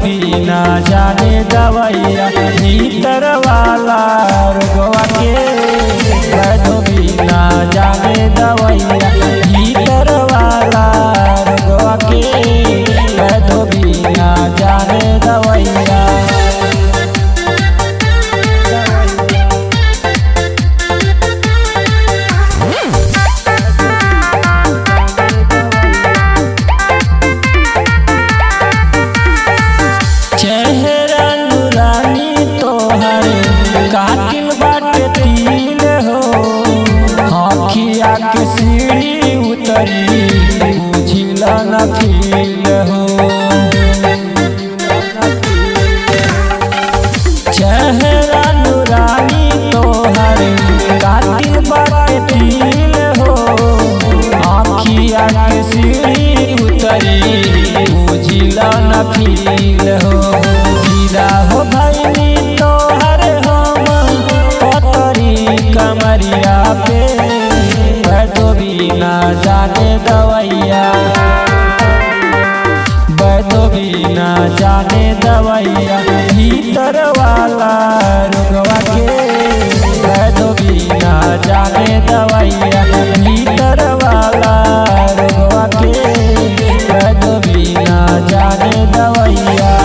भी ना जाने दवैया भीतर वाला रोगवा के। वैद्य भी ना जाने दवैया भीतर वाला रोगवा के। वैद्य भी ना जाने दवैया। चेहरा नूरानी तोहर कातिल बाटे तिल हो। आँखिया के सीढ़ी उतरी बुझिला न फील हो। चेहरा नूरानी तोहर कातिल बाटे तिल हो। आँखिया के सीढ़ी उतरी बुझिला न फील हो। जीरा हो भैनी तोहर हम पतरी कमरिया पे। वैद्य भी ना जाने दवैया वैद्य भी ना जाने दवैया भीतर वाला रोगवा के। वैद्य भी ना जाने दवैया भीतर वाला रोगवा के। वैद्य भी ना जाने दवैया।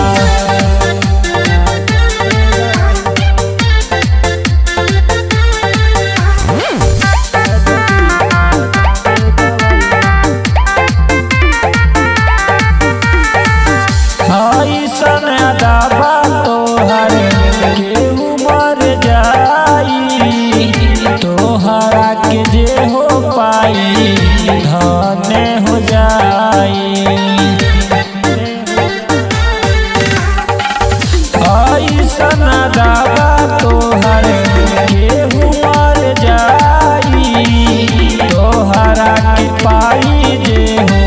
ऐसन अदाबा तोहर केहू मर जाई। तोहरा के जे हो पाई धन्य हो जाई। ऐसन अदाबा तोहर केहू मर जाई। तोहरा के पाई जे हो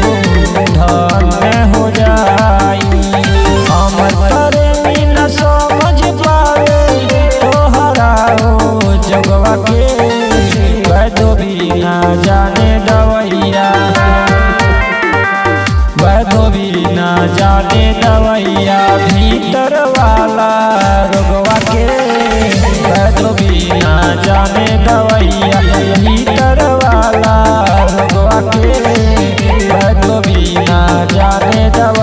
धन्य हो जाई। हमर प्रेमी न समझ पावे तोहरा हो जगवा के। वैद्य भी ना जाने दवैया वैद्य भी ना जाने दवैया भीतर वाला रोगवा के। वैद्य भी ना जाने दवैया भीतर वाला रोगवा के। वैद्य भी ना जाने दवैया।